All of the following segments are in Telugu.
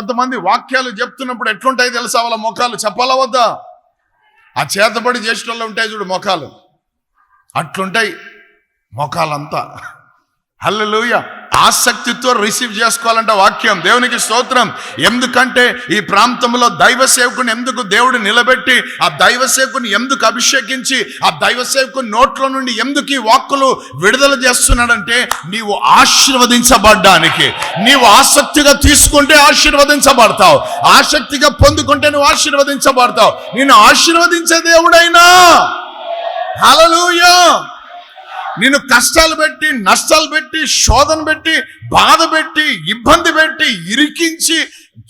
కొంతమంది వాక్యాలు చెప్తున్నప్పుడు ఎట్లుంటాయి తెలుసా వాళ్ళ ముఖాలు, చెప్పాలా వద్దా? ఆ చేతబడి చేసేటోళ్ళు ఉంటాయి చూడు ముఖాలు, అట్లుంటాయి ముఖాలంతా. హల్లెలూయా. ఆసక్తితో రిసీవ్ చేసుకోవాలంట వాక్యం. దేవునికి స్తోత్రం. ఎందుకంటే ఈ ప్రాంతంలో దైవ సేవకుని ఎందుకు దేవుడు నిలబెట్టి, ఆ దైవ సేవకుని ఎందుకు అభిషేకించి, ఆ దైవ సేవకుని నోట్ల నుండి ఎందుకు ఈ వాక్కులు విడుదల చేస్తున్నాడంటే, నీవు ఆశీర్వదించబడ్డానికి. నీవు ఆసక్తిగా తీసుకుంటే ఆశీర్వదించబడతావు, ఆసక్తిగా పొందుకుంటే నువ్వు ఆశీర్వదించబడతావు. నిన్ను ఆశీర్వదించే దేవుడైనా. హల్లెలూయా. నిన్ను కష్టాలు పెట్టి, నష్టాలు పెట్టి, శోధన పెట్టి, బాధ పెట్టి, ఇబ్బంది పెట్టి, ఇరికించి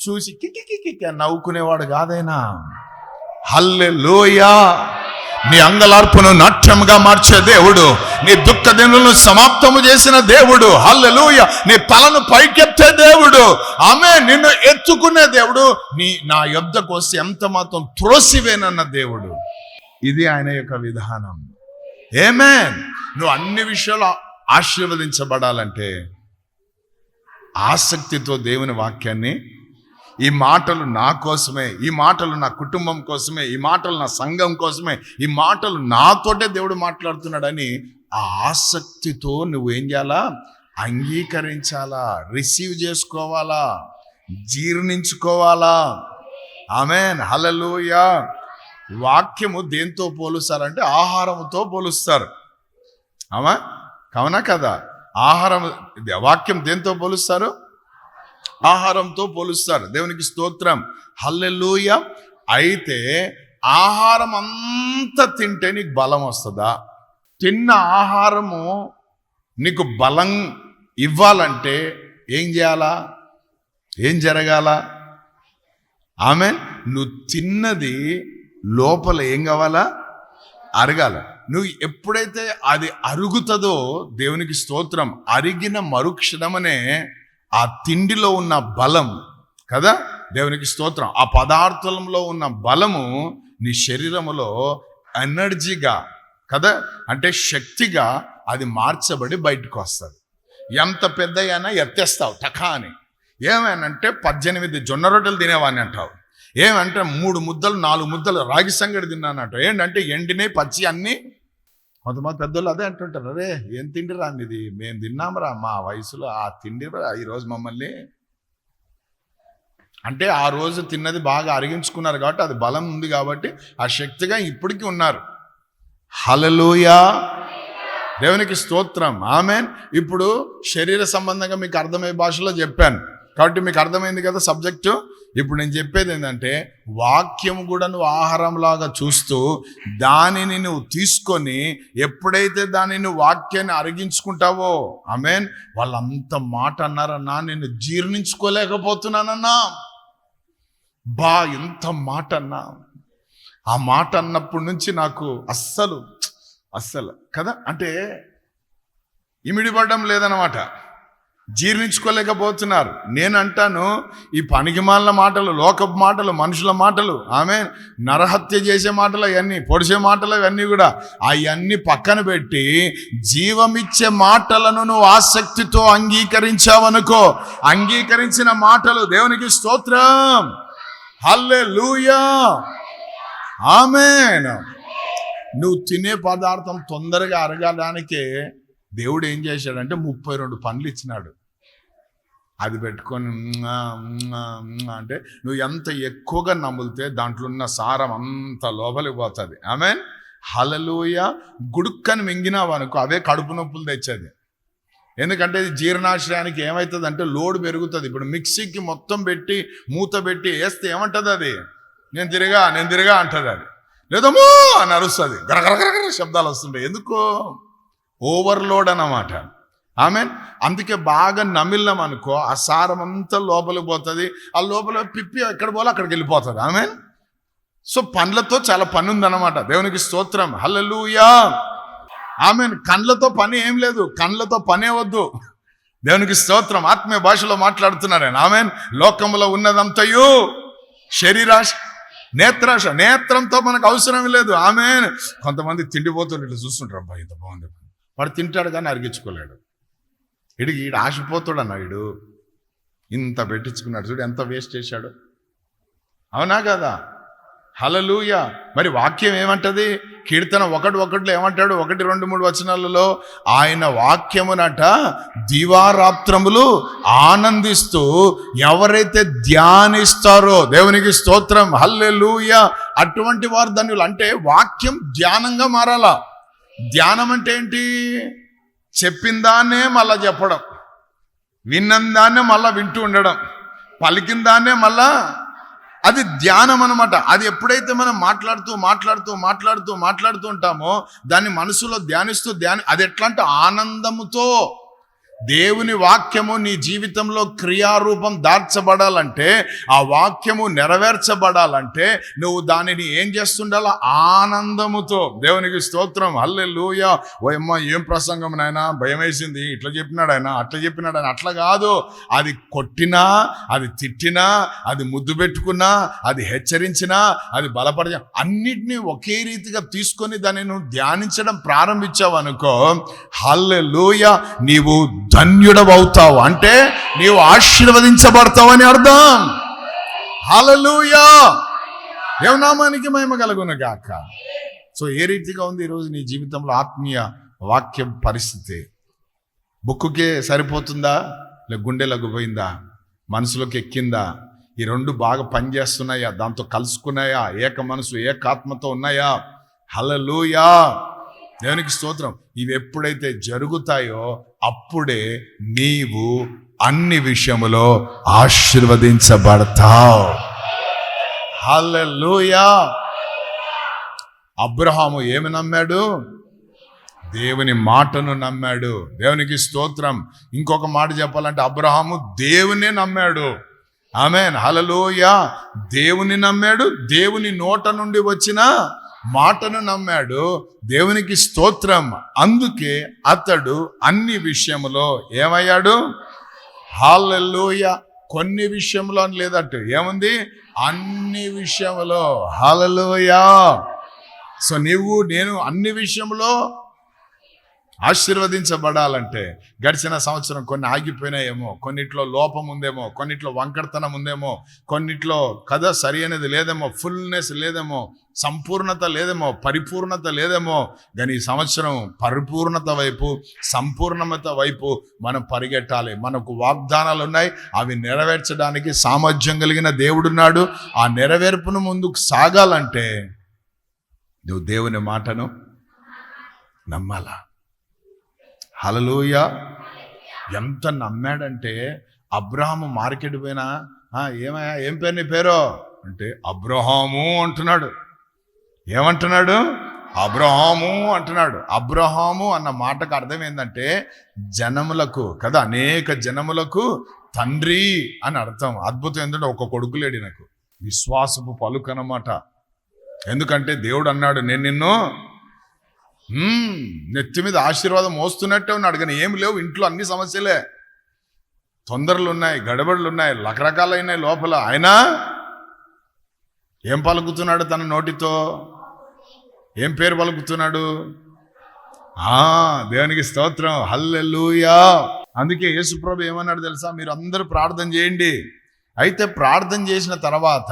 చూసి కిక్కి నవ్వుకునేవాడు కాదైనా. హల్లెలూయా. నీ అంగలార్పును నాట్యముగా మార్చే దేవుడు, నీ దుఃఖ దినులను సమాప్తము చేసిన దేవుడు. హల్లెలూయా. నీ తలను పైకెత్తే దేవుడు. ఆమె నిన్ను ఎత్తుకునే దేవుడు. నా యొద్దకు వస్తే ఎంత మాత్రం త్రోసివేనన్న దేవుడు. ఇది ఆయన యొక్క విధానం. ఆమేన్. నువ్వు అన్ని విషయాలు ఆశీర్వదించబడాలంటే ఆసక్తితో దేవుని వాక్యాన్ని, ఈ మాటలు నా కోసమే, ఈ మాటలు నా కుటుంబం కోసమే, ఈ మాటలు నా సంఘం కోసమే, ఈ మాటలు నాతోటే దేవుడు మాట్లాడుతున్నాడని ఆ ఆసక్తితో నువ్వు ఏం చేయాలా? అంగీకరించాలా, రిసీవ్ చేసుకోవాలా, జీర్ణించుకోవాలా. ఆమేన్. హల్లెలూయా. వాక్యము దేంతో పోలుస్తారంటే ఆహారముతో పోలుస్తారు. అవునా కదా? ఆహారం, వాక్యం దేంతో పోలుస్తారు? ఆహారంతో పోలుస్తారు. దేవునికి స్తోత్రం. హల్లెలూయా. అయితే ఆహారం అంతా తింటే నీకు బలం వస్తుందా? తిన్న ఆహారము నీకు బలం ఇవ్వాలంటే ఏం చేయాలా? ఏం జరగాల? ఆమేన్. నువ్వు తిన్నది లోపల ఏం కావాలా? అరగాల. నువ్వు ఎప్పుడైతే అది అరుగుతుందో, దేవునికి స్తోత్రం, అరిగిన మరుక్షణమనే ఆ తిండిలో ఉన్న బలం కదా, దేవునికి స్తోత్రం, ఆ పదార్థంలో ఉన్న బలము నీ శరీరములో ఎనర్జీగా కదా, అంటే శక్తిగా అది మార్చబడి బయటకు వస్తుంది. ఎంత పెద్ద అయినా ఎత్తేస్తావు టకా అని. ఏమేనంటే 18 జొన్న రొట్టెలు తినేవాడిని అంటావు. ఏమంటే 3 ముద్దలు 4 ముద్దలు రాగి సంగడి తిన్నానంట. ఏంటంటే ఎండినే పచ్చి అన్నీ. కొంతమంది పెద్దోళ్ళు అదే అంటుంటారు, అరే ఏం తిండిరా ఇది, మేము తిన్నాంరా మా వయసులో ఆ తిండిరా ఈరోజు మమ్మల్ని. అంటే ఆ రోజు తిన్నది బాగా అరిగించుకున్నారు కాబట్టి అది బలం ఉంది కాబట్టి ఆ శక్తిగా ఇప్పటికీ ఉన్నారు. హల్లెలూయా. దేవునికి స్తోత్రం. ఆమేన్. ఇప్పుడు శరీర సంబంధంగా మీకు అర్థమయ్యే భాషలో చెప్పాను కాబట్టి మీకు అర్థమైంది కదా సబ్జెక్టు. ఇప్పుడు నేను చెప్పేది ఏంటంటే, వాక్యం కూడా నువ్వు ఆహారంలాగా చూస్తూ దానిని నువ్వు తీసుకొని ఎప్పుడైతే దానిని వాక్యాన్ని అరిగించుకుంటావో, ఆమేన్, వాళ్ళంత మాట అన్నారన్నా, నేను జీర్ణించుకోలేకపోతున్నానన్నా. ఎంత మాట అన్నా. ఆ మాట అన్నప్పటి నుంచి నాకు అస్సలు కదా, అంటే ఇమిడిపడడం లేదన్నమాట, జీర్ణించుకోలేకపోతున్నారు. నేను అంటాను, ఈ పనికిమాలిన మాటలు, లోకపు మాటలు, మనుషుల మాటలు, ఆమె నరహత్య చేసే మాటలు, అవన్నీ పొడిచే మాటలు, అవన్నీ కూడా అవన్నీ పక్కన పెట్టి జీవమిచ్చే మాటలను నువ్వు ఆసక్తితో అంగీకరించావనుకో, అంగీకరించిన మాటలు, దేవునికి స్తోత్రం, హల్లెలూయా, ఆమేన్. నువ్వు తినే పదార్థం తొందరగా అరగడానికే దేవుడు ఏం చేశాడంటే 32 పండ్లు ఇచ్చినాడు. అది పెట్టుకొని అంటే నువ్వు ఎంత ఎక్కువగా నములితే దాంట్లో ఉన్న సారం అంత లోపలికి పోతుంది. ఆమేన్. హల్లెలూయా. గుడుక్కని మింగినావు అనుకో, అవే కడుపు నొప్పులు తెచ్చేది. ఎందుకంటే ఇది జీర్ణాశయానికి ఏమవుతుంది అంటే లోడ్ పెరుగుతుంది. ఇప్పుడు మిక్సీకి మొత్తం పెట్టి మూత పెట్టి వేస్తే ఏమంటుంది అది, నేను తిరిగా అంటుంది. అది లేదమో అని అరుస్తుంది, గరగరగర శబ్దాలు వస్తుంటాయి. ఎందుకో ఓవర్లోడ్ అన్నమాట. ఆమెన్. అందుకే బాగా నమిలినాం అనుకో, ఆ సారం అంతా లోపలికి పోతుంది. ఆ లోపల పిప్పి ఎక్కడ పోలో అక్కడికి వెళ్ళిపోతుంది. ఆమెన్. సో పండ్లతో చాలా పని ఉందన్నమాట. దేవునికి స్తోత్రం, హల్లెలూయా, ఆమెన్. కండ్లతో పని ఏం లేదు, కండ్లతో పనే వద్దు. దేవునికి స్తోత్రం. ఆత్మీయ భాషలో మాట్లాడుతున్నాను. ఆమెన్. లోకంలో ఉన్నదంతయు శరీరాశ, నేత్రాశ, నేత్రంతో మనకు అవసరం లేదు. ఆమెన్. కొంతమంది తిండిపోతున్నారు, ఇట్లా చూస్తుంటారు, అబ్బా ఇంత బాగుంది, వాడు తింటాడు కానీ అరిగించుకోలేడు. ఈడు ఆశపోతాడు అన్న, ఇంత పెట్టించుకున్నాడు, చూడు ఎంత వేస్ట్ చేశాడు. అవునా కదా? హల్లెలూయా. మరి వాక్యం ఏమంటది? కీర్తన 1:1 ఏమంటాడు? 1, 2, 3 వచనాలలో ఆయన వాక్యమునట దివారాత్రములు ఆనందిస్తూ ఎవరైతే ధ్యానిస్తారో, దేవునికి స్తోత్రం, హల్లెలూయా, అటువంటి వారు ధన్యులు. అంటే వాక్యం ధ్యానంగా మారాలా. ధ్యానం అంటే ఏంటి? చెప్పిన దాన్నే మళ్ళా చెప్పడం, విన్న దాన్నే మళ్ళా వింటూ ఉండడం, పలికిన దాన్నే మళ్ళా, అది ధ్యానం అనమాట. అది ఎప్పుడైతే మనం మాట్లాడుతూ ఉంటామో దాన్ని మనసులో ధ్యానిస్తూ అది ఎట్లా అంటే ఆనందముతో. దేవుని వాక్యము నీ జీవితంలో క్రియారూపం దాల్చబడాలంటే, ఆ వాక్యము నెరవేర్చబడాలంటే నువ్వు దానిని ఏం చేస్తుండాలా? ఆనందముతో. దేవునికి స్తోత్రం, హల్లెలూయా. ఓ అమ్మ ఏం ప్రసంగం నాయనా, భయం వేసింది, ఇట్లా చెప్పినాడు ఆయన, అట్లా చెప్పినాడు ఆయన. అట్లా కాదు. అది కొట్టినా, అది తిట్టినా, అది ముద్దు పెట్టుకున్నా, అది హెచ్చరించినా, అది బలపరిచ, అన్నిటినీ ఒకే రీతిగా తీసుకొని దాన్ని నువ్వు ధ్యానించడం ప్రారంభించావు అనుకో, హల్లెలూయా, నీవు ధన్యుడవవుతావు. అంటే నీవు ఆశీర్వదించబడతావు అని అర్థం. హల్లెలూయా, దేవునామానికి మహిమ కలుగును గాక. సో ఏ రీతిగా ఉంది ఈరోజు నీ జీవితంలో ఆత్మీయ వాక్యం పరిస్థితి? బుక్కుకే సరిపోతుందా, లేక గుండెలకు పోయిందా, మనసులోకి ఎక్కిందా? ఈ రెండు బాగా పనిచేస్తున్నాయా, దాంతో కలుసుకున్నాయా, ఏక మనసు ఏకాత్మతో ఉన్నాయా? హల్లెలూయా, దేవునికి స్తోత్రం. ఇవి ఎప్పుడైతే జరుగుతాయో అప్పుడే నీవు అన్ని విషయములో ఆశీర్వదించబడతావు. హల్లెలూయా. అబ్రహాము ఏమి నమ్మాడు? దేవుని మాటను నమ్మాడు. దేవునికి స్తోత్రం. ఇంకొక మాట చెప్పాలంటే అబ్రహాము దేవునే నమ్మాడు. ఆమేన్, హల్లెలూయా. దేవుని నమ్మాడు, దేవుని నోట నుండి వచ్చిన మాటను నమ్మాడు. దేవునికి స్తోత్రం. అందుకే అతడు అన్ని విషయములో ఏమయ్యాడు? హల్లెలూయా. కొన్ని విషయంలో అని లేదట, ఏముంది? అన్ని విషయములో. హల్లెలూయా. సో నేను అన్ని విషయంలో ఆశీర్వదించబడాలంటే గడిచిన సంవత్సరం కొన్ని ఆగిపోయినాయేమో, కొన్నిట్లో లోపం ఉందేమో, కొన్నిట్లో వంకరతనం ఉందేమో, కొన్నిట్లో కథ సరి అనేది లేదేమో, ఫుల్నెస్ లేదేమో, సంపూర్ణత లేదేమో, పరిపూర్ణత లేదేమో. కానీ ఈ సంవత్సరం పరిపూర్ణత వైపు, సంపూర్ణత వైపు మనం పరిగెట్టాలి. మనకు వాగ్దానాలు ఉన్నాయి, అవి నెరవేర్చడానికి సామర్థ్యం కలిగిన దేవుడున్నాడు. ఆ నెరవేర్పును ముందుకు సాగాలంటే నువ్వు దేవుని మాటను నమ్మాలా. హల్లెలూయా. ఎంత నమ్మాడంటే అబ్రహాము మార్కెట్ పోయినా, ఏమయ్యా ఏం పేరు నీ పేరు అంటే అబ్రహాము అంటున్నాడు. ఏమంటున్నాడు? అబ్రహాము అంటున్నాడు. అబ్రహాము అన్న మాటకు అర్థం ఏంటంటే జనములకు కదా, అనేక జనములకు తండ్రి అని అర్థం. అద్భుతం ఏంటంటే ఒక కొడుకు లేడు నాకు. విశ్వాసపు పలుకు అన్నమాట. ఎందుకంటే దేవుడు అన్నాడు, నేను నిన్ను నెత్తి మీద ఆశీర్వాదం మోస్తున్నట్టే ఉన్నాడు. కానీ ఏమి లేవు, ఇంట్లో అన్ని సమస్యలే, తొందరలు ఉన్నాయి, గడబడులు ఉన్నాయి, రకరకాలైనాయి లోపల. అయినా ఏం పలుకుతున్నాడు తన నోటితో? ఏం పేరు పలుకుతున్నాడు? దేవునికి స్తోత్రం, హల్లెలూయా. అందుకే యేసుప్రభు ఏమన్నాడు తెలుసా? మీరు అందరూ ప్రార్థన చేయండి. అయితే ప్రార్థన చేసిన తర్వాత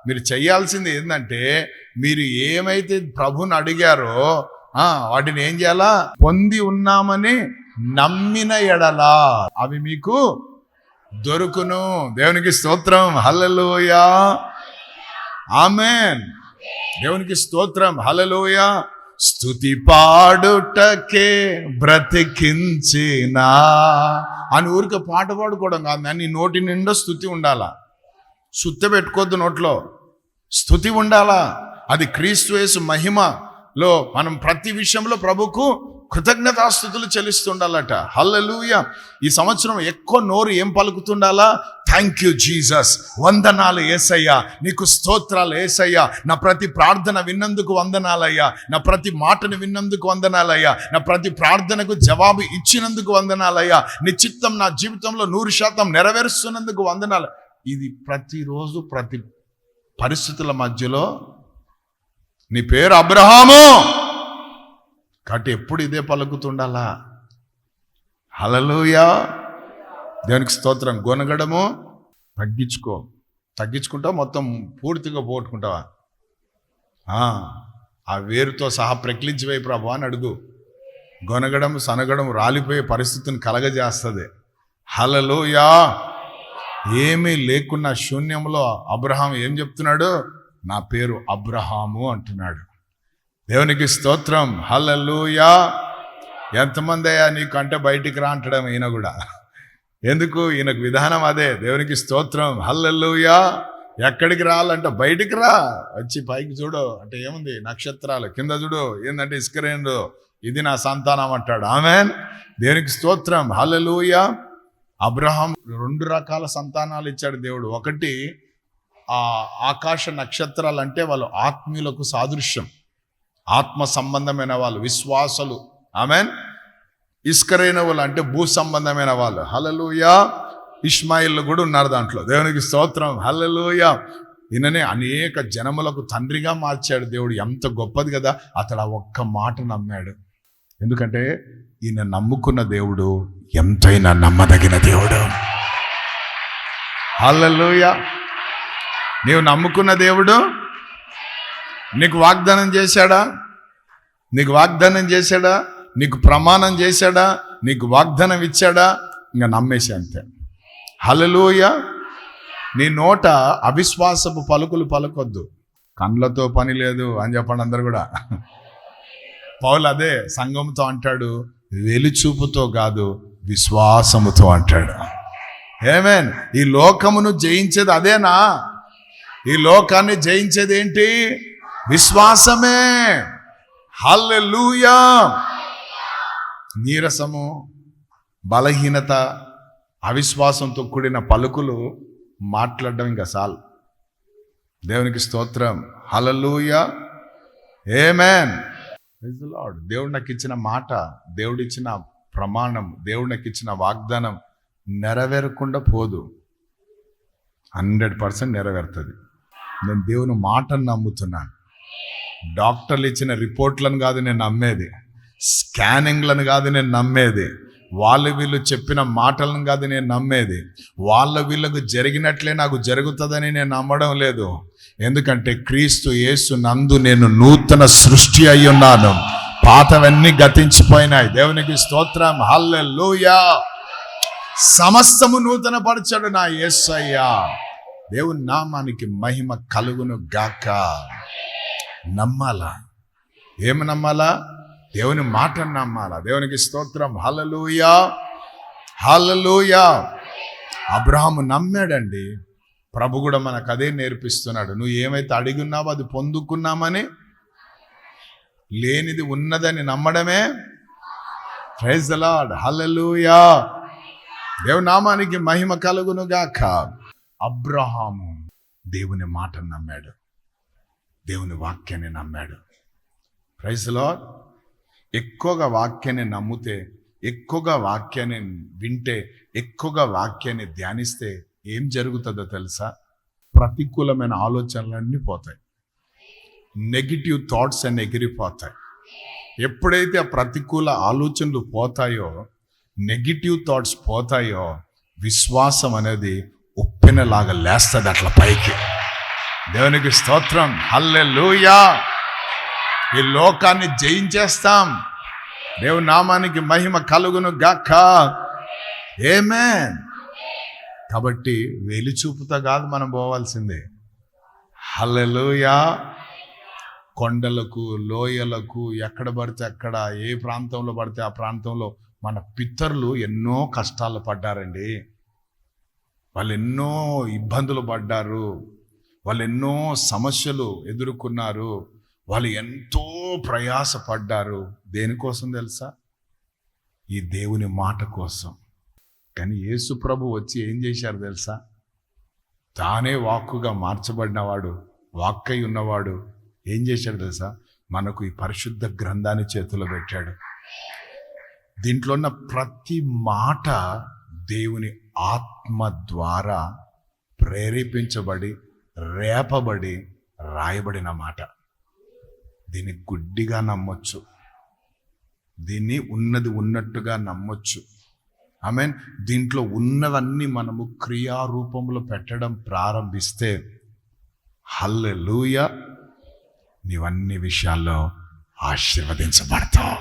మీరు చేయాల్సింది ఏంటంటే, మీరు ఏమైతే ప్రభుని అడిగారో వాటిని ఏం చేయాలా? పొంది ఉన్నామని నమ్మిన ఎడలా అవి మీకు దొరుకును. దేవునికి స్తోత్రం, హల్లెలూయా, ఆమేన్. దేవునికి స్తోత్రం, హల్లెలూయా. స్తుతి పాడుటకే బ్రతికించినా అని ఊరికే పాట పాడుకోవడం కాదు, నీ నోటి నిండా స్తుతి ఉండాలా. సుత్తె పెట్టుకోవద్దు నోట్లో, స్తుతి ఉండాలా. అది క్రీస్తు యేసు మహిమలో మనం ప్రతి విషయంలో ప్రభుకు కృతజ్ఞతాస్తుతులు చెల్లిస్తుండాలట. హల్లెలూయా. ఈ సంవత్సరం ఎక్కువ నోరు ఏం పలుకుతుండాలా? థ్యాంక్ యూ జీసస్, వందనాలు యేసయ్యా, నీకు స్తోత్రాలు యేసయ్యా, నా ప్రతి ప్రార్థన విన్నందుకు వందనాలయ్యా, నా ప్రతి మాటను విన్నందుకు వందనాలయ్యా, నా ప్రతి ప్రార్థనకు జవాబు ఇచ్చినందుకు వందనాలయ్యా, నీ చిత్తం నా జీవితంలో 100% నెరవేరుస్తున్నందుకు వందనాలు. ఇది ప్రతిరోజు ప్రతి పరిస్థితుల మధ్యలో నీ పేరు అబ్రహాము కాబట్టి ఎప్పుడు ఇదే పలుకుతుండాలా. హల్లెలూయా. దేవునికి స్తోత్రం. గొనగడము తగ్గించుకుంటావు, మొత్తం పూర్తిగా పోగొట్టుకుంటావా? ఆ వేరుతో సహా ప్రకిలించిపోయి ప్రభు అని అడుగు. గొనగడం సనగడం రాలిపోయే పరిస్థితిని కలగజేస్తుంది. హల్లెలూయా. ఏమీ లేకున్న శూన్యంలో అబ్రహాం ఏం చెప్తున్నాడు? నా పేరు అబ్రహాము అంటున్నాడు. దేవునికి స్తోత్రం. హల్లెలూయా. ఎంతమంది అయ్యా నీకు అంటే బయటికి రా అంటడం ఈయన కూడా. ఎందుకు? ఈయనకు విధానం అదే. దేవునికి స్తోత్రం. హల్లెలూయా. ఎక్కడికి రావాలంటే బయటికి రా, వచ్చి పైకి చూడు అంటే ఏముంది? నక్షత్రాలు. కింద చూడు ఏంటంటే ఇసుకరేండు. ఇది నా సంతానం అంటాడు. ఆమేన్. దేవునికి స్తోత్రం. హల్లెలూయా. అబ్రహాం 2 రకాల సంతానాలు ఇచ్చాడు దేవుడు. ఒకటి ఆకాశ నక్షత్రాలు అంటే వాళ్ళు ఆత్మీయులకు సాదృశ్యం, ఆత్మ సంబంధమైన వాళ్ళు, విశ్వాసులు. ఆమేన్. ఇస్కరేనవులు అంటే భూ సంబంధమైన వాళ్ళు. హల్లెలూయా. ఇష్మాయిల్ కూడా ఉన్నారు దాంట్లో. దేవునికి స్తోత్రం. హల్లెలూయా. ఈయననే అనేక జనములకు తండ్రిగా మార్చాడు దేవుడు. ఎంత గొప్పది కదా. అతడు ఒక్క మాట నమ్మాడు. ఎందుకంటే ఈయన నమ్ముకున్న దేవుడు ఎంతైనా నమ్మదగిన దేవుడు. హల్లెలూయా. నీవు నమ్ముకున్న దేవుడు నీకు వాగ్దానం చేశాడా? నీకు ప్రమాణం చేశాడా? నీకు వాగ్దానం ఇచ్చాడా? ఇంకా నమ్మేసి అంతే. హల్లెలూయా. నీ నోట అవిశ్వాసపు పలుకులు పలకొద్దు. కండ్లతో పని లేదు అని చెప్పండి అందరు కూడా. పౌలు అదే సంఘంతో అంటాడు, వెలుచూపుతో కాదు విశ్వాసముతో అంటాడు. ఆమేన్. ఈ లోకమును జయించేది అదేనా? ఈ లోకాన్ని జయించేది ఏంటి? విశ్వాసమే. హల్లెలూయా. నీరసము, బలహీనత, అవిశ్వాసంతో కూడిన పలుకులు మాట్లాడడం ఇంకా చాలు. దేవునికి స్తోత్రం. Hallelujah. Amen. Praise the lord. దేవుడు నాకు ఇచ్చిన మాట, దేవుడిచ్చిన ప్రమాణం, దేవుడు నాకు ఇచ్చిన వాగ్దానం నెరవేరకుండా పోదు. 100% నెరవేరుతుంది. నేను దేవుని మాటను నమ్ముతున్నాను. డాక్టర్లు ఇచ్చిన రిపోర్ట్లను కాదు నేను నమ్మేది, స్కానింగ్లను కాదు నేను నమ్మేది, వీళ్ళు చెప్పిన మాటలను కాదు నేను నమ్మేది. వీళ్ళకు జరిగినట్లే నాకు జరుగుతుందని నేను నమ్మడం లేదు. ఎందుకంటే క్రీస్తు యేసు నందు నేను నూతన సృష్టి అయి ఉన్నాను. పాతవన్నీ గతించిపోయినాయి. దేవునికి స్తోత్రం. హల్లెలూయా. సమస్తము నూతన పరచడు నా యేసయ్యా. దేవుని నామానికి మహిమ కలుగును గాక. నమ్మాలా? ఏమి నమ్మాలా? దేవుని మాటను నమ్మాలా. దేవునికి స్తోత్రం. హల్లెలూయా. హల్లెలూయా. అబ్రహాము నమ్మాడండి. ప్రభు కూడా మనకు అదే నేర్పిస్తున్నాడు. నువ్వు ఏమైతే అడిగి ఉన్నావో అది పొందుకున్నామని, లేనిది ఉన్నదని నమ్మడమే. Praise the lord. హల్లెలూయా. దేవుని నామానికి మహిమ కలుగును గాక. అబ్రహాము దేవుని మాటను నమ్మాడు, దేవుని వాక్యాన్ని నమ్మాడు. Praise the Lord. ఎక్కువగా వాక్యాన్ని నమ్మితే, ఎక్కువగా వాక్యాన్ని వింటే, ఎక్కువగా వాక్యాన్ని ధ్యానిస్తే ఏం జరుగుతుందో తెలుసా? ప్రతికూలమైన ఆలోచనలన్నీ పోతాయి. నెగిటివ్ థాట్స్ అన్ని ఎగిరిపోతాయి. ఎప్పుడైతే ఆ ప్రతికూల ఆలోచనలు పోతాయో, నెగిటివ్ థాట్స్ పోతాయో, విశ్వాసం అనేది ఉప్పెనలాగా లేస్తుంది అట్లా పైకి. దేవునికి స్తోత్రం. హల్లెలూయా. ఈ లోకాన్ని జయించేస్తాం. దేవుని నామానికి మహిమ కలుగును గాక. ఆమేన్. కాబట్టి వెలిచూపుతో కాదు మనం పోవాల్సిందే. హల్లెలూయా. కొండలకు, లోయలకు, ఎక్కడ పడితే అక్కడ, ఏ ప్రాంతంలో పడితే ఆ ప్రాంతంలో మన పితరులు ఎన్నో కష్టాలు పడ్డారండి. వాళ్ళు ఎన్నో ఇబ్బందులు పడ్డారు. వాళ్ళు ఎన్నో సమస్యలు ఎదుర్కొన్నారు. వాళ్ళు ఎంతో ప్రయాసపడ్డారు. దేనికోసం తెలుసా? ఈ దేవుని మాట కోసం. కానీ యేసు ప్రభు వచ్చి ఏం చేశారు తెలుసా? తానే వాక్కుగా మార్చబడినవాడు, వాక్కై ఉన్నవాడు ఏం చేశాడు తెలుసా? మనకు ఈ పరిశుద్ధ గ్రంథాన్ని చేతిలో పెట్టాడు. దీంట్లో ఉన్న ప్రతి మాట దేవుని ఆత్మ ద్వారా ప్రేరేపించబడి, రేపబడి, రాయబడిన మాట. దీన్ని గుడ్డిగా నమ్మొచ్చు, దీన్ని ఉన్నది ఉన్నట్టుగా నమ్మొచ్చు. ఆమేన్. దీంట్లో ఉన్నవన్నీ మనము క్రియారూపంలో పెట్టడం ప్రారంభిస్తే హల్లెలూయా, నీవన్ని విషయాల్లో ఆశీర్వదించబడతావు.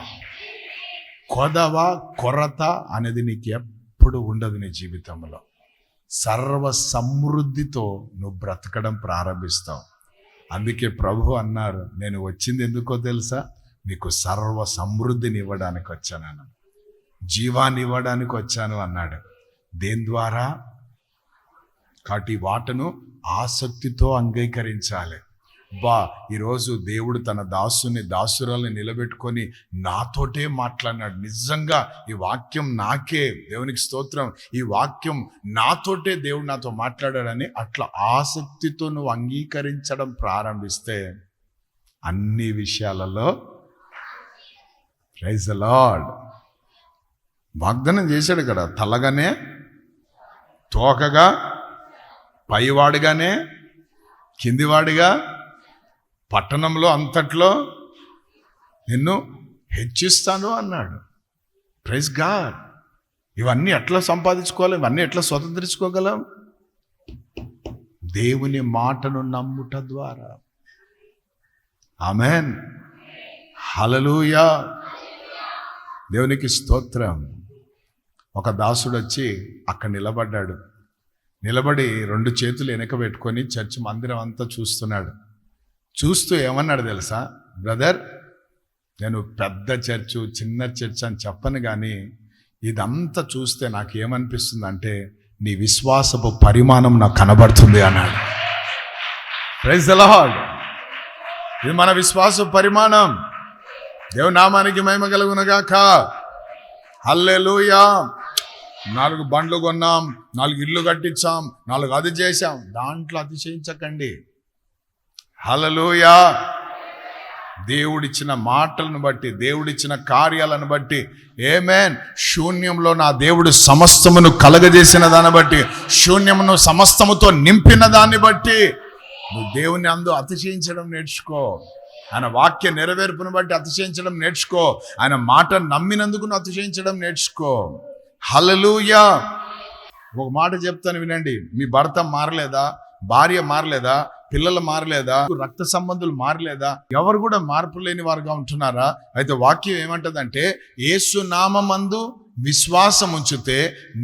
కొరత అనేది నీకు ఎప్పుడు ఉండదు నీ జీవితంలో. సర్వ సమృద్ధితో నువ్వు బ్రతకడం ప్రారంభిస్తావు. అందుకే ప్రభు అన్నారు, నేను వచ్చింది ఎందుకో తెలుసా? నీకు సర్వ సమృద్ధిని ఇవ్వడానికి వచ్చాను, జీవాన్ని ఇవ్వడానికి వచ్చాను అన్నాడు. దేని ద్వారా? కాబట్టి వాటను ఆసక్తితో అంగీకరించాలి. ఈరోజు దేవుడు తన దాసురాల్ని నిలబెట్టుకొని నాతోటే మాట్లాడినాడు. నిజంగా ఈ వాక్యం నాకే, దేవునికి స్తోత్రం, ఈ వాక్యం నాతోటే దేవుడు నాతో మాట్లాడాడని అట్లా ఆసక్తితో నువ్వు అంగీకరించడం ప్రారంభిస్తే అన్ని విషయాలలో ప్రైజ్ ది లార్డ్ వాగ్దానం చేశాడు కదా, తలగానే తోకగా, పైవాడిగానే కిందివాడిగా, పట్టణంలో అంతట్లో నిన్ను హెచ్చిస్తాను అన్నాడు. Praise God. ఇవన్నీ ఎట్లా సంపాదించుకోవాలి? ఇవన్నీ ఎట్లా స్వతంత్రించుకోగలం? దేవుని మాటను నమ్ముట ద్వారా. ఆమేన్, హల్లెలూయా, దేవునికి స్తోత్రం. ఒక దాసుడు వచ్చి అక్కడ నిలబడ్డాడు. నిలబడి 2 చేతులు వెనక పెట్టుకొని చర్చ్ మందిరం అంతా చూస్తున్నాడు. చూస్తూ ఏమన్నాడు తెలుసా? బ్రదర్, నేను పెద్ద చర్చు చిన్న చర్చ్ అని చెప్పను, కానీ ఇదంతా చూస్తే నాకు ఏమనిపిస్తుంది అంటే నీ విశ్వాసపు పరిమాణం నాకు కనబడుతుంది అన్నాడు. Praise the Lord. ఇది మన విశ్వాసపు పరిమాణం. దేవుని నామానికి మహిమ కలుగునుగాక. హల్లెలూయా. 4 బండ్లు కొన్నాం, 4 ఇళ్ళు కట్టించాం, 4 అది చేశాం, దాంట్లో అతిశయించకండి. హల్లెలూయా. దేవుడిచ్చిన మాటలను బట్టి, దేవుడిచ్చిన కార్యాలను బట్టి, ఆమేన్, శూన్యంలో నా దేవుడు సమస్తమును కలగజేసిన దాన్ని బట్టి, శూన్యమును సమస్తముతో నింపిన దాన్ని బట్టి నువ్వు దేవుని అందు అతిశయించడం నేర్చుకో. ఆయన వాక్య నెరవేర్పును బట్టి అతిశయించడం నేర్చుకో. ఆయన మాట నమ్మినందుకు నువ్వు అతిశయించడం నేర్చుకో. హల్లెలూయా. ఒక మాట చెప్తాను వినండి. మీ భర్త మారలేదా? భార్య మారలేదా? పిల్లలు మారలేదా? రక్త సంబంధులు మారలేదా? ఎవరు కూడా మార్పు లేని వారుగా ఉంటున్నారా? అయితే వాక్యం ఏమంటదంటే, యేసు నామమందు విశ్వాసం ఉంచితే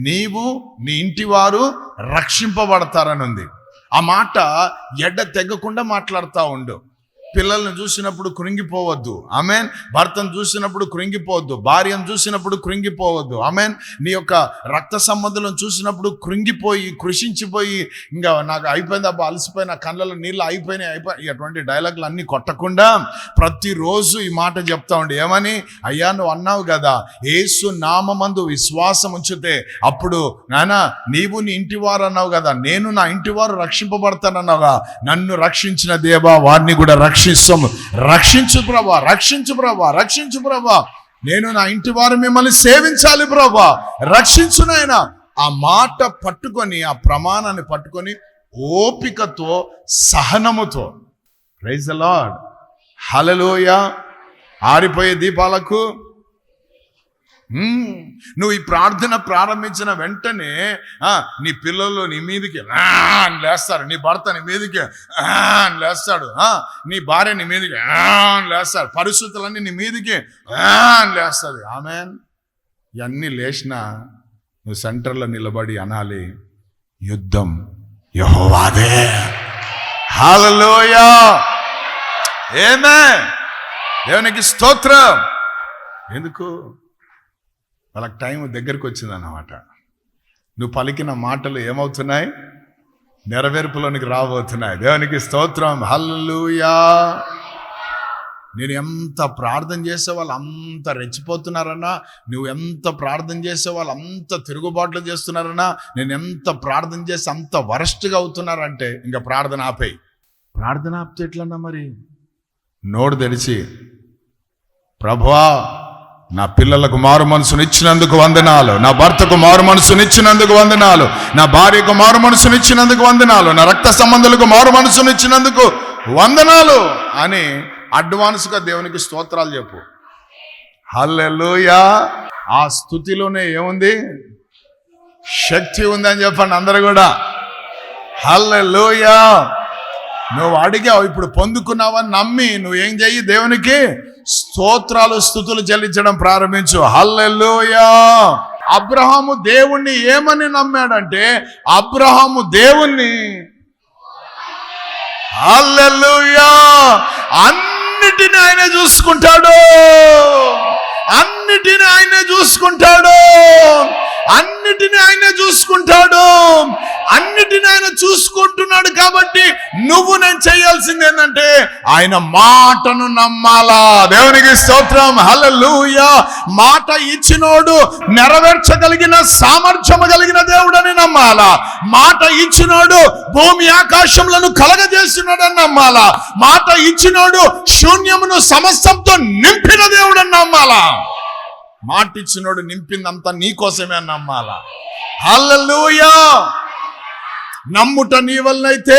నీవు నీ ఇంటి వారు రక్షింపబడతారని ఉంది. ఆ మాట ఎడ్డ తెగకుండా మాట్లాడుతూ ఉండు. పిల్లల్ని చూసినప్పుడు కృంగిపోవద్దు. ఆమేన్. భర్తను చూసినప్పుడు కృంగిపోవద్దు. భార్యను చూసినప్పుడు కృంగిపోవద్దు. ఆమేన్. నీ యొక్క రక్త సంబంధులను చూసినప్పుడు కృంగిపోయి కృషించిపోయి ఇంకా నాకు అయిపోయింది అబ్బా, అలసిపోయి నా కళ్ళలో నీళ్ళు అయిపోయినాయి అటువంటి డైలాగులు అన్నీ కొట్టకుండా ప్రతిరోజు ఈ మాట చెప్తా ఉండి, ఏమని? అయ్యా, నువ్వు అన్నావు కదా, యేసు నామమందు విశ్వాసం ఉంచితే అప్పుడు నానా నీవు నీ ఇంటి వారు అన్నావు కదా, నేను నా ఇంటి వారు రక్షింపబడతానన్నావుగా. నన్ను రక్షించిన దేవా వారిని కూడా రక్షించు ప్రభా, రక్షించు ప్రభా, రక్షించు ప్రభా. నేను నా ఇంటి వారు మిమ్మల్ని సేవించాలి ప్రభా, రక్షించు నాయనా. ఆ మాట పట్టుకొని, ఆ ప్రమాణాన్ని పట్టుకొని ఓపికతో, సహనముతో, ప్రైజ్ ది లార్డ్, హల్లెలూయా. ఆరిపోయే దీపాలకు నువ్వు ఈ ప్రార్థన ప్రారంభించిన వెంటనే నీ పిల్లలు నీ మీదకి అని లేస్తారు, నీ భర్త నీ మీదకి అని లేస్తాడు, నీ భార్య నీ మీదకి అని లేస్తారు, పరిస్థితులన్నీ నీ మీదకి అని లేస్తుంది. ఆమేన్. ఇవన్నీ లేచినా నువ్వు సెంటర్లో నిలబడి అనాలి, యుద్ధం యెహోవాదే. హల్లెలూయా. ఆమేన్. దేవునికి స్తోత్రం. ఎందుకు? వాళ్ళకి టైం దగ్గరికి వచ్చిందన్నమాట. నువ్వు పలికిన మాటలు ఏమవుతున్నాయి? నెరవేర్పులోనికి రాబోతున్నాయి. దేవునికి స్తోత్రం. హల్లెలూయా. నేను ఎంత ప్రార్థన చేసే వాళ్ళు అంత రెచ్చిపోతున్నారన్నా, నువ్వు ఎంత ప్రార్థన చేసే వాళ్ళు అంత తిరుగుబాట్లు చేస్తున్నారన్నా, నేను ఎంత ప్రార్థన చేసి అంత వరస్ట్గా అవుతున్నారంటే ఇంకా ప్రార్థన ఆపేయి. ప్రార్థన ఆపితే ఎట్లన్నా మరి? నోరు తెరిచి, ప్రభువా నా పిల్లలకు మారు మనసునిచ్చినందుకు వందనాలు, నా భర్తకు మారు మనసునిచ్చినందుకు వందనాలు, నా భార్యకు మారు మనసునిచ్చినందుకు వందనాలు, నా రక్త సంబంధులకు మారు మనసునిచ్చినందుకు వందనాలు అని అడ్వాన్స్గా దేవునికి స్తోత్రాలు చెప్పు. హల్లెలూయా. ఆ స్తుతిలోనే ఏముంది? శక్తి ఉందని చెప్పండి అందరూ కూడా. హల్లెలూయా. నువ్వు అడిగావు, ఇప్పుడు పొందుకున్నావని నమ్మి నువ్వేం చెయ్యి, దేవునికి స్తోత్రాలు స్తుతులు చెల్లించడం ప్రారంభించు. హల్లెలూయా. అబ్రహాము దేవుణ్ణి ఏమని నమ్మాడంటే, అబ్రహాము దేవుణ్ణి, హల్లెలూయా, అన్నిటిని ఆయనే చూసుకుంటాడు, అన్నిటిని ఆయనే చూసుకుంటాడు, అన్నిటిని ఆయనే చూసుకుంటాడు, అన్నిటిని ఆయన చూసుకుంటున్నాడు. కాబట్టి నువ్వు నేను చేయాల్సింది ఏంటంటే ఆయన మాటను నమ్మాలా. దేవునికి స్తోత్రం. హల్లెలూయా. మాట ఇచ్చినోడు నెరవేర్చగలిగిన సామర్థ్యము కలిగిన దేవుడని నమ్మాలా. మాట ఇచ్చినోడు భూమి ఆకాశములను కలగజేస్తున్నాడని నమ్మాలా. మాట ఇచ్చినోడు శూన్యమును సమస్తంతో నింపిన దేవుడని నమ్మాలా. మాట ఇచ్చినోడు నింపిందంతా నీకోసమే అని నమ్మాలా. హల్లెలూయా. నమ్ముట నీ వలనైతే,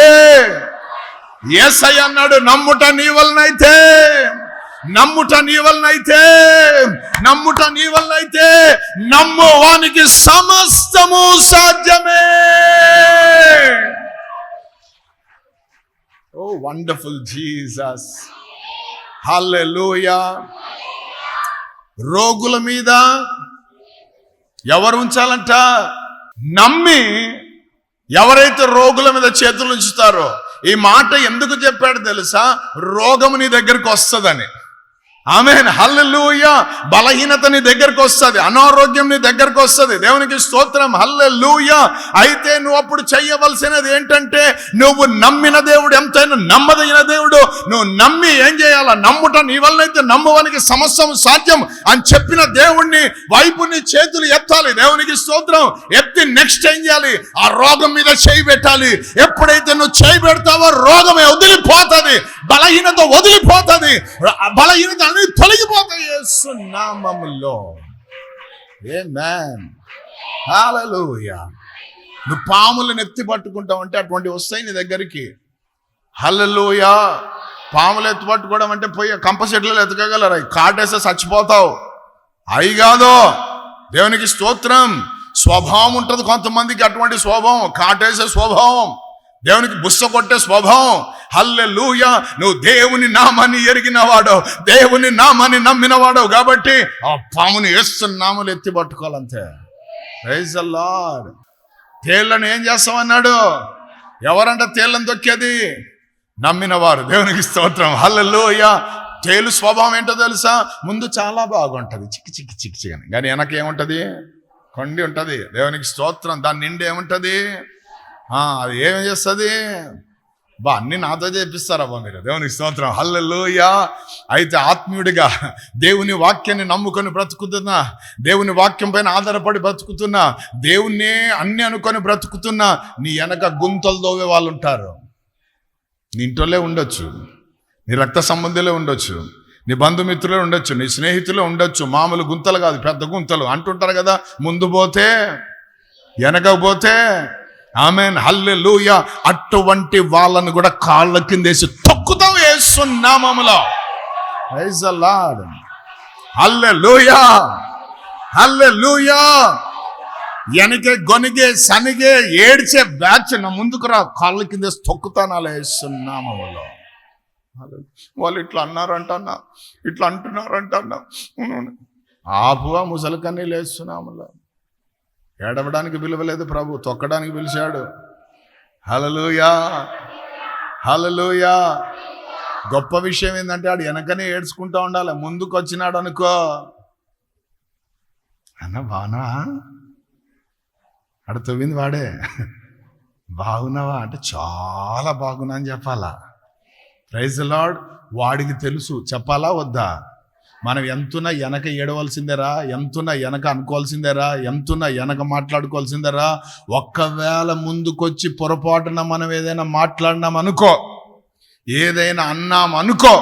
యేసయ్య అన్నాడు, నమ్ముట నీ వలనైతే, నమ్ముట నీ వలనైతే, నమ్ముట నీ వలనైతే, నమ్ము వానికి సమస్తము సాధ్యమే. ఓ వండర్ఫుల్ జీసస్. హల్లెలూయా. రోగుల మీద ఎవరు ఉంచాలంట? నమ్మి ఎవరైతే రోగుల మీద చేతులు ఉంచుతారో. ఈ మాట ఎందుకు చెప్పాడు తెలుసా? రోగము నీ దగ్గరికి వస్తుందని. ఆమేన్. హల్లెలూయా. బలహీనత నీ దగ్గరకు వస్తుంది, అనారోగ్యం నీ దగ్గరకు వస్తుంది. దేవునికి స్తోత్రం. హల్లెలూయా. అయితే నువ్వు అప్పుడు చెయ్యవలసినది ఏంటంటే, నువ్వు నమ్మిన దేవుడు ఎంతైనా నమ్మదగిన దేవుడు. నువ్వు నమ్మి ఏం చేయాలా? నమ్ముట నీ వల్లైతే నమ్మువానికి సమస్తం సాధ్యం అని చెప్పిన దేవుణ్ణి వైపు నీ చేతులు ఎత్తాలి. దేవునికి స్తోత్రం. ఎత్తి నెక్స్ట్ ఏం చేయాలి? ఆ రోగం మీద చేయి పెట్టాలి. ఎప్పుడైతే నువ్వు చేయి పెడతావో రోగమే వదిలిపోతుంది, బలహీనత వదిలిపోతుంది, బలహీనత తొలగిపోతాయి యేసు నామములో. ఆమేన్. హల్లెలూయా. నువ్వు పాములను ఎత్తి పట్టుకుంటావు అంటే అటువంటి వస్తాయి నీ దగ్గరికి. హల్లెలూయా. పాములు ఎత్తి పట్టుకోవడం అంటే పోయి కంప చెట్లలో ఎతకగలరు, కాటేస్తే చచ్చిపోతావు. అయి కాదు. దేవునికి స్తోత్రం. స్వభావం ఉంటుంది కొంతమందికి, అటువంటి స్వభావం, కాటేసే స్వభావం, దేవునికి బుస్స కొట్టే స్వభావం. హల్లెలూయా. నువ్వు దేవుని నామాన్ని ఎరిగినవాడు, దేవుని నామాన్ని నమ్మినవాడు కాబట్టి ఆ పాముని యేసు నామములో ఎత్తి పట్టుకోవాలంతే. Praise the lord. తేళ్లను ఏం చేస్తామన్నాడు? ఎవరంట తేళ్లను తొక్కేది? నమ్మినవారు. దేవునికి స్తోత్రం. హల్లెలూయా. తేలు స్వభావం ఏంటో తెలుసా? ముందు చాలా బాగుంటది, చిక్కి చిక్కి చిక్కి చిక్కని, కానీ వెనక ఏముంటది? కొండి ఉంటది. దేవునికి స్తోత్రం. దాని నిండి ఏముంటది? అది ఏం చేస్తుంది? అన్ని నాతో చేపిస్తారబ్బా మీరు. దేవునికి స్తోత్రం. హల్లెలూయా. అయితే ఆత్మీయుడిగా దేవుని వాక్యాన్ని నమ్ముకొని బ్రతుకుతున్నా, దేవుని వాక్యం పైన ఆధారపడి బ్రతుకుతున్నా, దేవుణ్ణే అన్ని అనుకొని బ్రతుకుతున్నా, నీ వెనక గుంతలు దోవే వాళ్ళు ఉంటారు. నీ ఇంట్లోనే ఉండొచ్చు, నీ రక్త సంబంధులే ఉండొచ్చు, నీ బంధుమిత్రులే ఉండొచ్చు, నీ స్నేహితులే ఉండొచ్చు. మామూలు గుంతలు కాదు, పెద్ద గుంతలు అంటుంటారు కదా. ముందు పోతే వెనక పోతే. ఆమేన్. హల్లెలూయా. అటువంటి వాళ్ళను కూడా కాళ్ళ కిందేసి తొక్కుతాం యేసు నామములో. Praise the lord. Hallelujah. Hallelujah. వెనకే గొనిగే సనిగే ఏడ్చే బ్యాచ్ నా ముందుకు రా, కాళ్ళ కిందేసి తొక్కుతాను యేసు నామములో. వాళ్ళు ఇట్లా అన్నారంటన్నా, ఇట్లా అంటున్నారంటన్నా. ఆపువా ముసలికన్నీ లేస్తున్నాములో. ఏడవడానికి పిలవలేదు ప్రభు, తొక్కడానికి పిలిచాడు. హల్లెలూయా. హల్లెలూయా. గొప్ప విషయం ఏంటంటే ఆడు వెనకనే ఏడ్చుకుంటూ ఉండాలి. ముందుకు వచ్చినాడు అనుకో, అన్న బాగున్నా, ఆడ తవ్వింది వాడే, బాగున్నావా అంటే చాలా బాగున్నా అని చెప్పాలా. Praise the Lord. వాడికి తెలుసు చెప్పాలా వద్దా? మనం ఎంతున్నా వెనక ఏడవలసిందేరా, ఎంతున్నా వెనక అనుకోవాల్సిందేరా, ఎంతున్నా వెనక మాట్లాడుకోవాల్సిందేరా. ఒక్కవేళ ముందుకొచ్చి పొరపాటున మనం ఏదైనా మాట్లాడినాం అనుకో, ఏదైనా అన్నాం అనుకో,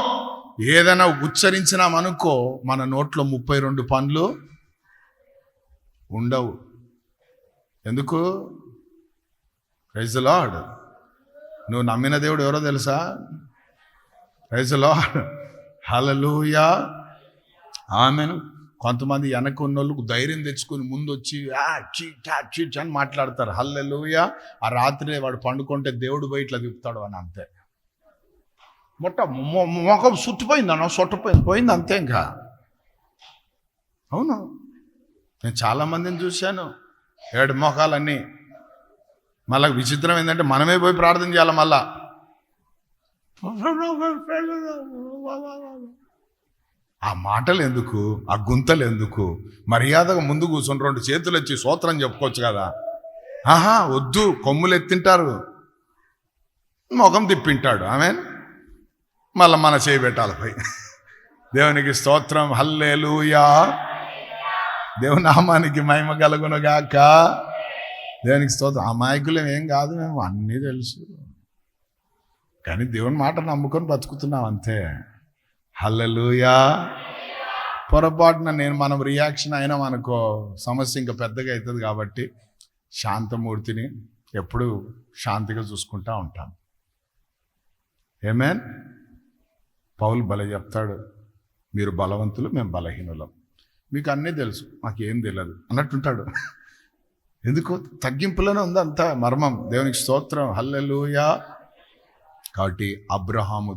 ఏదైనా ఉచ్చరించినాం అనుకో, మన నోట్లో 32 పనులు ఉండవు. ఎందుకు? Praise the lord. నువ్వు నమ్మిన దేవుడు ఎవరో తెలుసా? Praise the lord. Hallelujah. Amen. కొంతమంది వెనక ఉన్నోళ్ళకు ధైర్యం తెచ్చుకొని ముందు వచ్చి చీట్ అని మాట్లాడతారు. హల్లెలూయా. ఆ రాత్రి వాడు పండుకుంటే దేవుడు పోయి ఇట్లా తిప్పుతాడు అని అంతే. మొఖం సుట్టిపోయింది పోయింది అంతే. ఇంకా అవును, నేను చాలామందిని చూశాను 7 మొఖాలన్నీ. మళ్ళీ విచిత్రం ఏంటంటే మనమే పోయి ప్రార్థన చేయాలి. మళ్ళా ఆ మాటలు ఎందుకు, ఆ గుంతలు ఎందుకు? మర్యాదగా ముందు కూర్చొని 2 చేతులు వచ్చి స్తోత్రం చెప్పుకోవచ్చు కదా. వద్దు, కొమ్ములు ఎత్తింటారు, ముఖం తిప్పింటాడు. ఆమెన్. మళ్ళీ మన చేయి పెట్టాలి పోయి. దేవునికి స్తోత్రం. హల్లెలూయా. దేవుని నామానికి మహిమ కలుగును గాక. దేవునికి స్తోత్రం. అమాయకులం ఏం కాదు, మేము అన్నీ తెలుసు, కానీ దేవుని మాట నమ్ముకొని బతుకుతున్నాం అంతే. హల్లెలూయా. పొరపాటున మనం రియాక్షన్ అయినా మనకో సమస్య ఇంకా పెద్దగా అవుతుంది. కాబట్టి శాంతమూర్తిని ఎప్పుడు శాంతిగా చూసుకుంటా ఉంటాం. ఆమేన్. పౌలు భలే చెప్తాడు, మీరు బలవంతులు, మేము బలహీనులం, మీకు అన్నీ తెలుసు, మాకేం తెలియదు అన్నట్టుంటాడు. ఎందుకు? తగ్గింపులోనే ఉంది అంత మర్మం. దేవునికి స్తోత్రం. హల్లెలూయా. కాబట్టి అబ్రహాము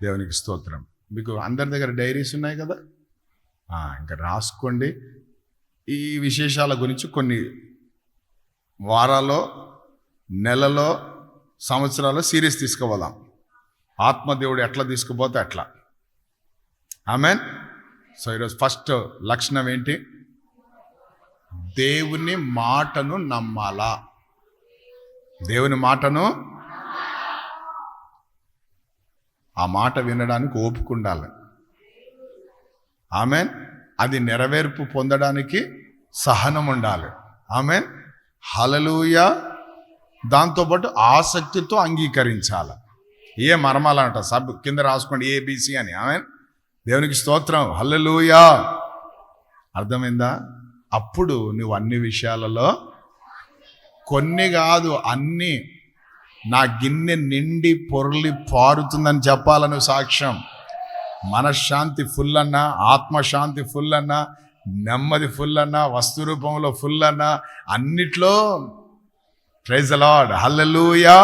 దేవునికి స్తోత్రం. మీకు అందరి దగ్గర డైరీస్ ఉన్నాయి కదా, ఇంకా రాసుకోండి. ఈ విశేషాల గురించి కొన్ని వారాల్లో, నెలలో, సంవత్సరాల్లో సిరీస్ తీసుకుపోదాం. ఆత్మదేవుడు ఎట్లా తీసుకుపోతే అట్లా. ఆమేన్. సో ఈరోజు ఫస్ట్ లక్షణం ఏంటి? దేవుని మాటను నమ్మాలా. దేవుని మాటను, ఆ మాట వినడానికి ఓపిక ఉండాలి. ఆమేన్. అది నెరవేర్పు పొందడానికి సహనం ఉండాలి. ఆమేన్. హల్లెలూయా. దాంతోపాటు ఆసక్తితో అంగీకరించాలి. ఏ మర్మాలంట కింద రాసుకోండి, ABC అని. ఆమేన్. దేవునికి స్తోత్రం. హల్లెలూయా. అర్థమైందా? అప్పుడు నువ్వు అన్ని విషయాలలో, కొన్ని కాదు అన్ని, నా గిన్నె నిండి పొర్లి పారుతుందని చెప్పాలను సాక్ష్యం. మనశ్శాంతి ఫుల్ అన్నా, ఆత్మశాంతి ఫుల్ అన్నా, నెమ్మది ఫుల్ అన్నా, వస్తు రూపంలో ఫుల్ అన్నా, అన్నిట్లో ప్రైజ్ ది లార్డ్. హల్లెలూయా.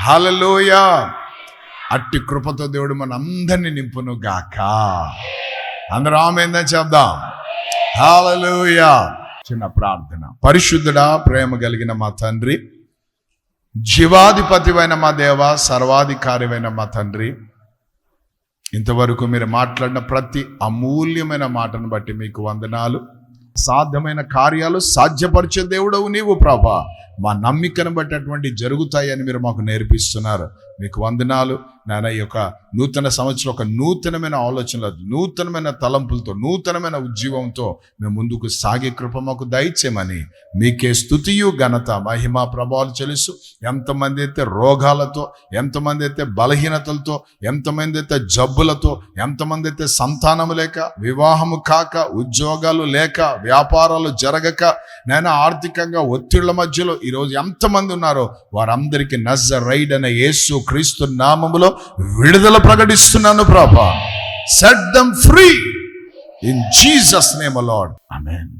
హల్లెలూయా. అట్టి కృపతో దేవుడు మన అందరినీ నింపును గాక. అందరూ ఆమేన్ చెప్దాం. హల్లెలూయా. చిన్న ప్రార్థన. పరిశుద్ధుడా, ప్రేమ కలిగిన మా తండ్రి, జీవాధిపతివైన మా దేవ, సర్వాధికారివైన మా తండ్రి, ఇంతవరకు మీరు మాట్లాడిన ప్రతి అమూల్యమైన మాటను బట్టి మీకు వందనాలు. సాధ్యమైన కార్యాలు సాధ్యపరిచే దేవుడవు నీవు ప్రభా. మా నమ్మికను బట్టి అటువంటి జరుగుతాయని మీరు మాకు నేర్పిస్తున్నారు. మీకు వందనాలు నాయన. ఈ యొక్క నూతన సంవత్సరం ఒక నూతనమైన ఆలోచనలు, నూతనమైన తలంపులతో, నూతనమైన ఉజ్జీవంతో మేము ముందుకు సాగే కృప మాకు దయచేయమని మీకే స్తుతియు ఘనత మహిమ ప్రభావాలు చెల్లిస్తూ, ఎంతమంది అయితే రోగాలతో, ఎంతమంది అయితే బలహీనతలతో, ఎంతమంది అయితే జబ్బులతో, ఎంతమంది అయితే సంతానము లేక, వివాహము కాక, ఉద్యోగాలు లేక, వ్యాపారాలు జరగక, నేను ఆర్థికంగా ఒత్తిళ్ల మధ్యలో ఈరోజు ఎంతమంది ఉన్నారో వారందరికీ నజరైడ్ అనే యేసు క్రీస్తు నామములో విడుదల ప్రకటిస్తున్నాను ప్రభా. Set them free in Jesus name lord. Amen.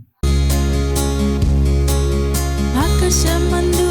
ఆకాశమందు